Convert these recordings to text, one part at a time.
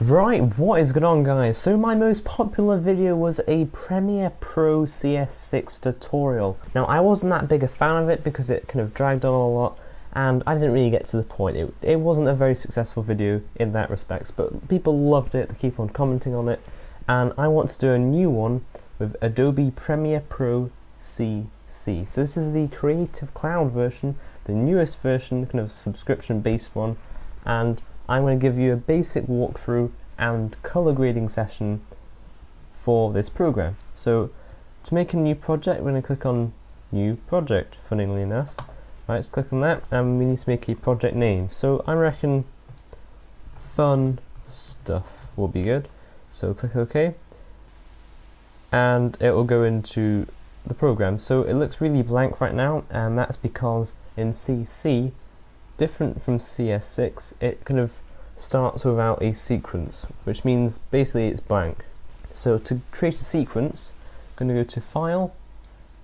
Right, what is going on, guys? So my most popular video was a Premiere Pro CS6 tutorial. Now I wasn't that big a fan of it because it kind of dragged on a lot and I didn't really get to the point. It wasn't a very successful video in that respect, but people loved it, they keep on commenting on it, and I want to do a new one with Adobe Premiere Pro CC. So this is the Creative Cloud version, the newest version, kind of subscription based one, and I'm going to give you a basic walkthrough and color grading session for this program. So to make a new project, we're going to click on New Project, funnily enough. Right, let's click on that, and we need to make a project name. So I reckon Fun Stuff will be good. So click OK, and it will go into the program. So it looks really blank right now, and that's because in CC, different from CS6, it kind of starts without a sequence, which means basically it's blank. So to create a sequence, I'm going to go to File,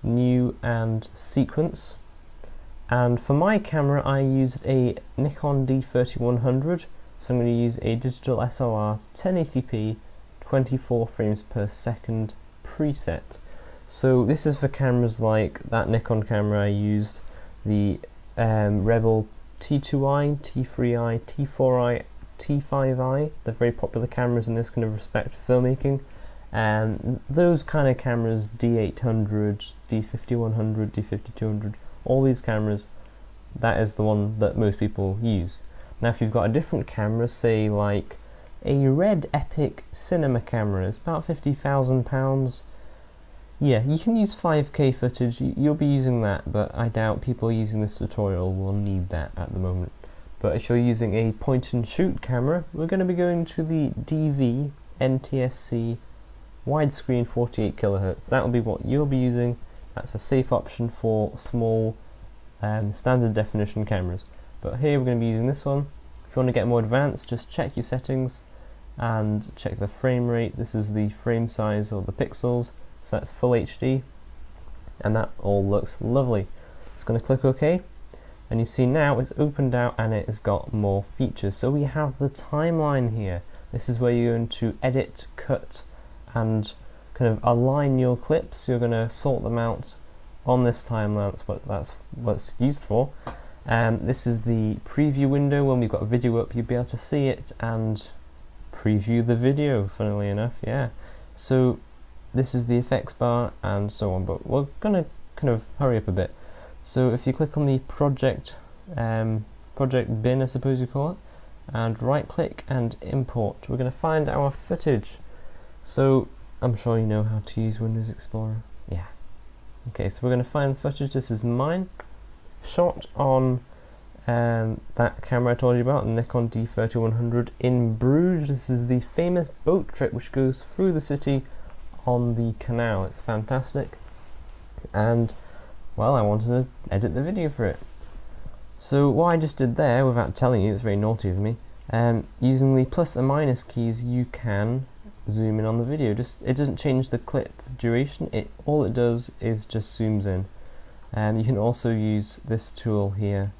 New and Sequence, and for my camera I used a Nikon D3100, so I'm going to use a digital SLR 1080p 24 frames per second preset. So this is for cameras like that Nikon camera I used, the Rebel T2i, T3i, T4i, T5i, they're very popular cameras in this kind of respect for filmmaking, and those kind of cameras, D800, D5100, D5200, all these cameras, that is the one that most people use. Now if you've got a different camera, say like a Red Epic cinema camera, it's about £50,000, yeah, you can use 5K footage, you'll be using that, but I doubt people using this tutorial will need that at the moment. But if you're using a point and shoot camera, we're going to be going to the DV NTSC widescreen 48 kHz. That will be what you'll be using. That's a safe option for small standard definition cameras. But here we're going to be using this one. If you want to get more advanced, just check your settings and check the frame rate. This is the frame size or the pixels. So that's full HD, and that all looks lovely. Just going to click OK, and you see now it's opened out and it has got more features. So we have the timeline here. This is where you're going to edit, cut, and kind of align your clips. You're going to sort them out on this timeline. That's what it's used for. This is the preview window. When we've got a video up, you'll be able to see it and preview the video, funnily enough, yeah. So this is the effects bar and so on, but we're going to kind of hurry up a bit. So if you click on the project bin, I suppose you call it, and right click and import, we're going to find our footage. So I'm sure you know how to use Windows Explorer. Yeah. Okay, so we're going to find the footage. This is mine, shot on that camera I told you about, the Nikon D3100 in Bruges. This is the famous boat trip which goes through the city on the canal. It's fantastic, and well, I wanted to edit the video for it. So what I just did there, without telling you, it's very naughty of me, using the plus and minus keys you can zoom in on the video. It doesn't change the clip duration, all it does is just zooms in. You can also use this tool here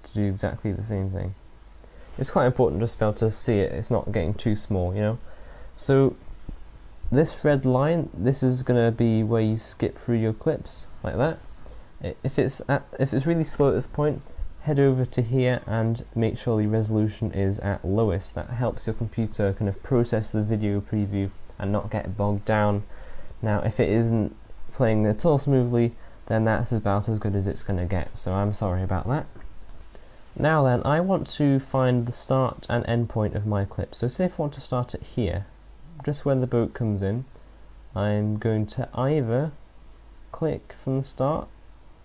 to do exactly the same thing. It's quite important just to be able to see it, it's not getting too small, you know. So this red line, this is going to be where you skip through your clips, like that. If it's really slow at this point, head over to here and make sure the resolution is at lowest. That helps your computer kind of process the video preview and not get bogged down. Now if it isn't playing at all smoothly, then that's about as good as it's going to get, so I'm sorry about that. Now then, I want to find the start and end point of my clip. So say if I want to start it here, just when the boat comes in, I'm going to either click from the start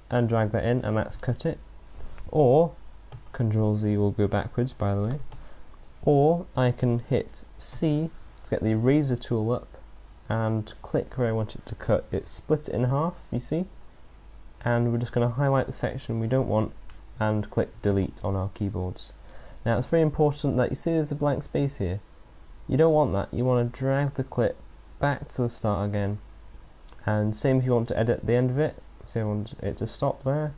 and drag that in, and that's cut it, or Control Z will go backwards, by the way, or I can hit C to get the eraser tool up and click where I want it to cut. It splits it in half, you see, and we're just going to highlight the section we don't want and click delete on our keyboards. Now it's very important that you see there's a blank space here. You don't want that. You want to drag the clip back to the start again, and same if you want to edit the end of it. Say I want it to stop there,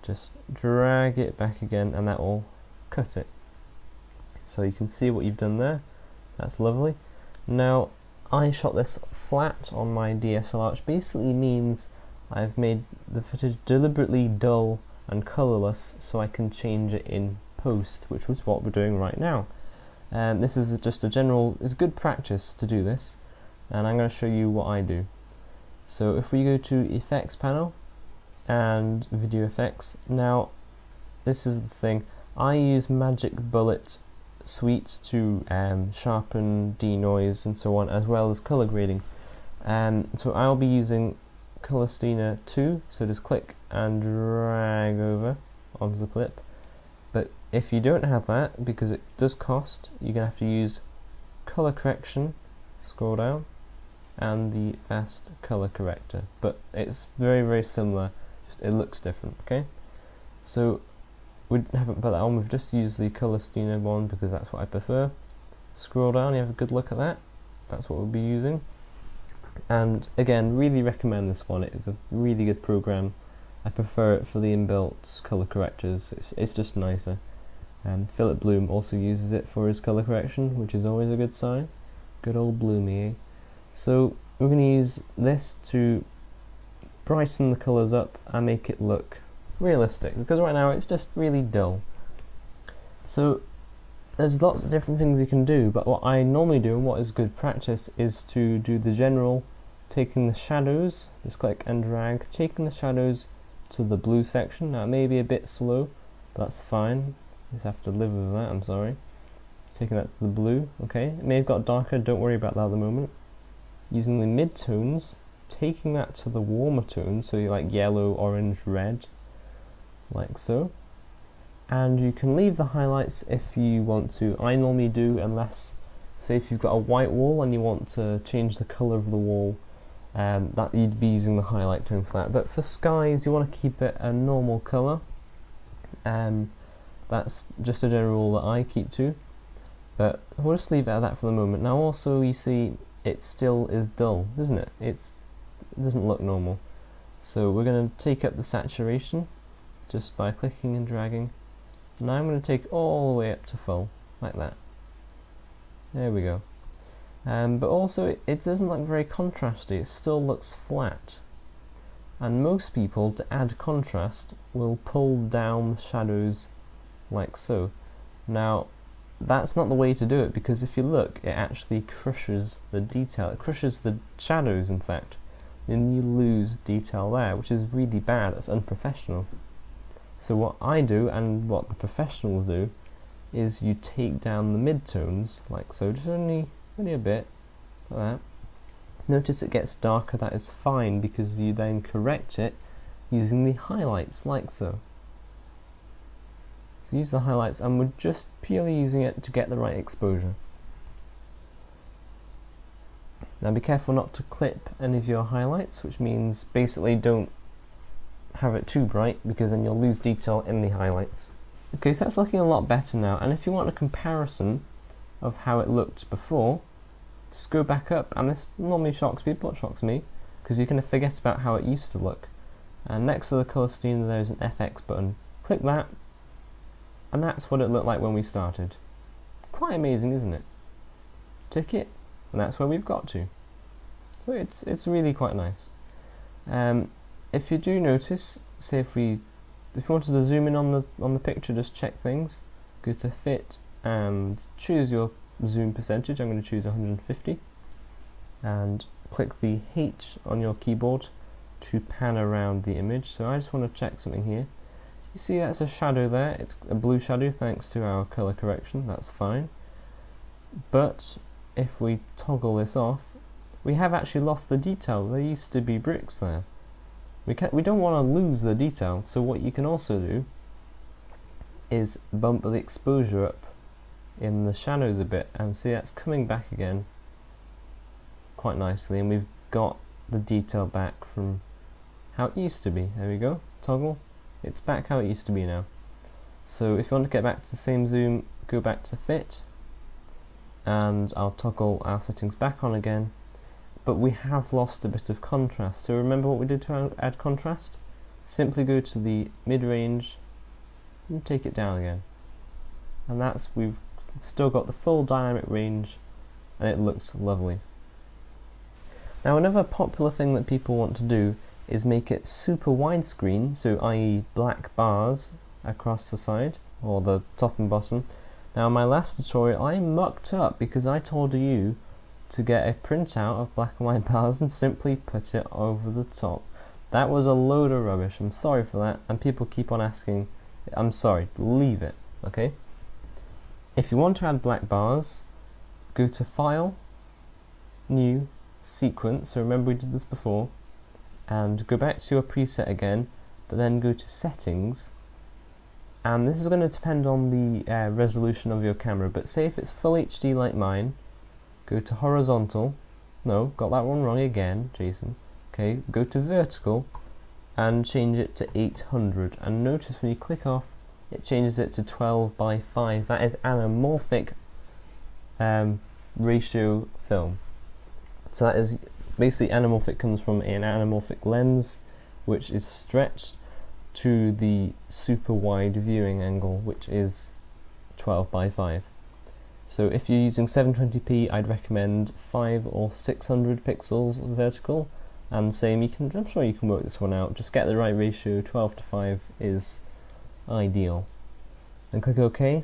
just drag it back again and that will cut it. So you can see what you've done there. That's lovely. Now, I shot this flat on my DSLR, which basically means I've made the footage deliberately dull and colourless so I can change it in post, which was what we're doing right now. This is just a general, it's good practice to do this, and I'm going to show you what I do. So if we go to Effects panel and Video Effects, now this is the thing, I use Magic Bullet Suite to sharpen, denoise and so on, as well as colour grading. So I'll be using Color Steiner 2, so just click and drag over onto the clip. But if you don't have that, because it does cost, you're going to have to use Color Correction, scroll down, and the Fast Color Corrector. But it's very similar, just it looks different, okay? So we haven't put that on, we've just used the Color Steiner one because that's what I prefer. Scroll down, you have a good look at that, that's what we'll be using. And again, really recommend this one, it is a really good program. I prefer it for the inbuilt color correctors, it's just nicer. Philip Bloom also uses it for his color correction, which is always a good sign. Good old Bloomy, eh? So we're going to use this to brighten the colours up and make it look realistic, because right now it's just really dull. So there's lots of different things you can do, but what I normally do and what is good practice is to do the general, taking the shadows, just click and drag, taking the shadows to the blue section. Now it may be a bit slow, but that's fine, you just have to live with that, I'm sorry. Taking that to the blue, okay, it may have got darker, don't worry about that at the moment. Using the mid-tones, taking that to the warmer tones, so you like yellow, orange, red, like so. And you can leave the highlights if you want to. I normally do, unless, say if you've got a white wall and you want to change the colour of the wall, that you'd be using the highlight tone for that. But for skies, you want to keep it a normal colour. That's just a general rule that I keep to. But we'll just leave it at that for the moment. Now also, you see, it still is dull, isn't it? It doesn't look normal. So we're going to take up the saturation just by clicking and dragging. Now I'm going to take all the way up to full, like that. There we go. But also it doesn't look very contrasty, it still looks flat. And most people, to add contrast, will pull down the shadows like so. Now that's not the way to do it, because if you look, it actually crushes the detail, it crushes the shadows in fact, and you lose detail there, which is really bad, it's unprofessional. So what I do, and what the professionals do, is you take down the mid-tones, like so, just only a bit, like that. Notice it gets darker, that is fine, because you then correct it using the highlights, like so. So use the highlights, and we're just purely using it to get the right exposure. Now be careful not to clip any of your highlights, which means basically don't have it too bright, because then you'll lose detail in the highlights. Okay, so that's looking a lot better now, and if you want a comparison of how it looked before, just go back up, and this normally shocks people, it shocks me, because you're going to forget about how it used to look. And next to the Color Steiner there's an FX button. Click that, and that's what it looked like when we started. Quite amazing, isn't it? Tick it, and that's where we've got to. So it's really quite nice. If you do notice, say if you wanted to zoom in on the picture, just check things, go to fit and choose your zoom percentage. I'm going to choose 150 and click the H on your keyboard to pan around the image. So I just want to check something here. You see that's a shadow there, it's a blue shadow thanks to our color correction, that's fine. But if we toggle this off, we have actually lost the detail. There used to be bricks there. We don't want to lose the detail, so what you can also do is bump the exposure up in the shadows a bit, and see that's coming back again quite nicely, and we've got the detail back from how it used to be. There we go, toggle, it's back how it used to be now. So if you want to get back to the same zoom, go back to fit, and I'll toggle our settings back on again. But we have lost a bit of contrast, so remember what we did to add contrast? Simply go to the mid-range and take it down again. And we've still got the full dynamic range and it looks lovely. Now another popular thing that people want to do is make it super widescreen, so i.e. black bars across the side, or the top and bottom. Now in my last tutorial I mucked up because I told you to get a printout of black and white bars and simply put it over the top. That was a load of rubbish, I'm sorry for that, and people keep on asking. I'm sorry, leave it, okay? If you want to add black bars, go to File, New, Sequence, so remember we did this before, and go back to your preset again, but then go to Settings, and this is going to depend on the resolution of your camera, but say if it's full HD like mine, go to Horizontal, no, got that one wrong again, Jason, okay, go to Vertical, and change it to 800, and notice when you click off, it changes it to 12:5, that is anamorphic ratio film. So that is basically anamorphic, comes from an anamorphic lens which is stretched to the super wide viewing angle, which is 12:5. So if you're using 720p, I'd recommend 500 or 600 pixels vertical, and same, I'm sure you can work this one out, just get the right ratio. 12:5 is ideal. Then click OK,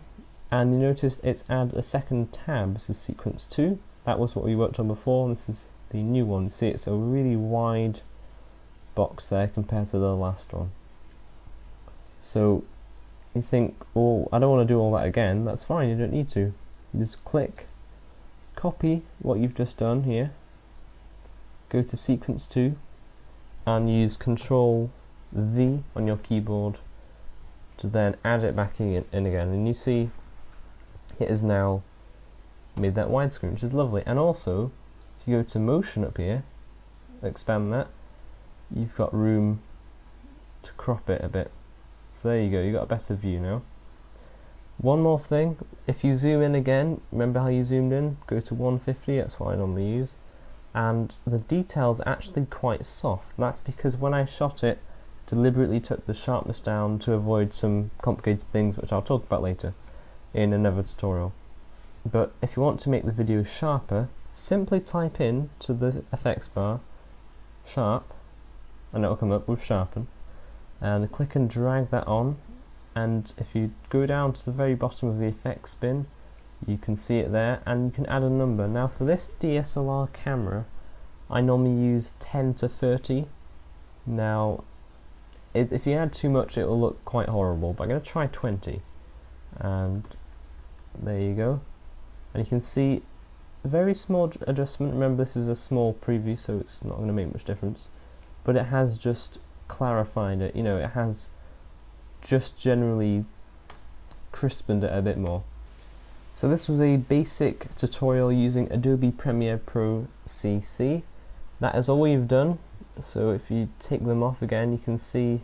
and you notice it's add a second tab. This is sequence 2. That was what we worked on before, and this is the new one. You see it's a really wide box there compared to the last one. So you think, oh, I don't want to do all that again. That's fine, you don't need to. You just click, copy what you've just done here, go to sequence 2, and use Control V on your keyboard to then add it back in again, and you see it is now made that widescreen, which is lovely. And also, if you go to motion up here, expand that, you've got room to crop it a bit. So there you go, you've got a better view now. One more thing, if you zoom in again, remember how you zoomed in? Go to 150, that's what I normally use. And the detail's actually quite soft. That's because when I shot it, deliberately took the sharpness down to avoid some complicated things which I'll talk about later in another tutorial. But if you want to make the video sharper, simply type in to the effects bar sharp, and it'll come up with sharpen, and click and drag that on, and if you go down to the very bottom of the effects bin, you can see it there, and you can add a number. Now for this DSLR camera, I normally use 10 to 30. Now if you add too much, it will look quite horrible, but I'm going to try 20, and there you go. And you can see a very small adjustment. Remember, this is a small preview, so it's not going to make much difference, but it has just clarified it, you know, it has just generally crispened it a bit more. So this was a basic tutorial using Adobe Premiere Pro CC. That is all we've done. So if you take them off again, you can see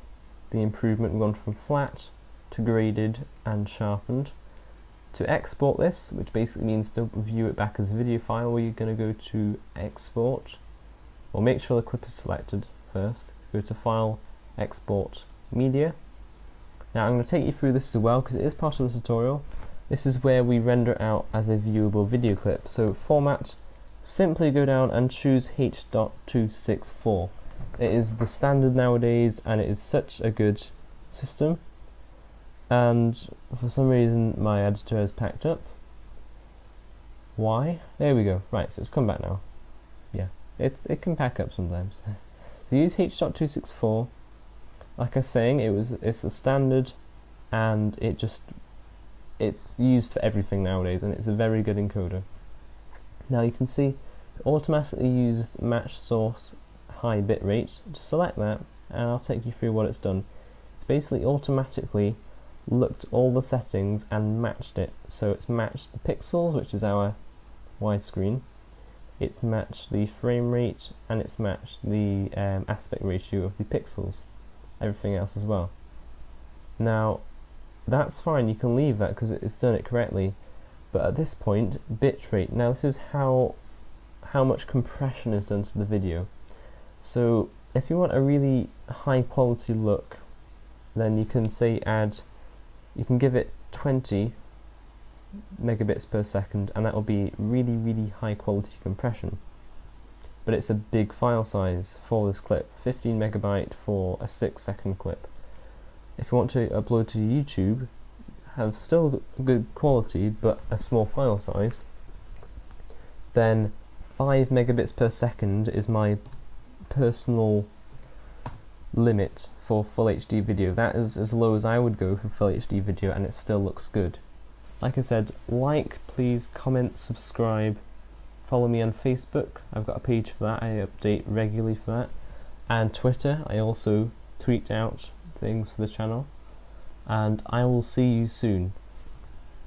the improvement. We've gone from flat to graded and sharpened. To export this, which basically means to view it back as a video file, where you're going to go to Export, or make sure the clip is selected first. Go to File, Export, Media. Now I'm going to take you through this as well because it is part of the tutorial. This is where we render out as a viewable video clip. So format, simply go down and choose H.264. It is the standard nowadays, and it is such a good system. And for some reason my editor has packed up. Why? There we go. Right, so it's come back now. Yeah, it can pack up sometimes. So use H.264. Like I was saying, it's the standard, and it's used for everything nowadays, and it's a very good encoder. Now you can see it's automatically used match source high bit rate. Just select that, and I'll take you through what it's done. It's basically automatically looked at all the settings and matched it. So it's matched the pixels, which is our widescreen, it's matched the frame rate, and it's matched the aspect ratio of the pixels, everything else as well. Now that's fine, you can leave that because it's done it correctly, but at this point, bitrate. Now this is how much compression is done to the video. So if you want a really high quality look, then you can say you can give it 20 megabits per second, and that will be really high quality compression. But it's a big file size for this clip, 15 megabyte for a 6-second clip. If you want to upload to YouTube, have still good quality but a small file size, then 5 megabits per second is my personal limit for full HD video. That is as low as I would go for full HD video, and it still looks good. Like I said, please, comment, subscribe, follow me on Facebook. I've got a page for that, I update regularly for that, and Twitter. I also tweet out things for the channel, and I will see you soon.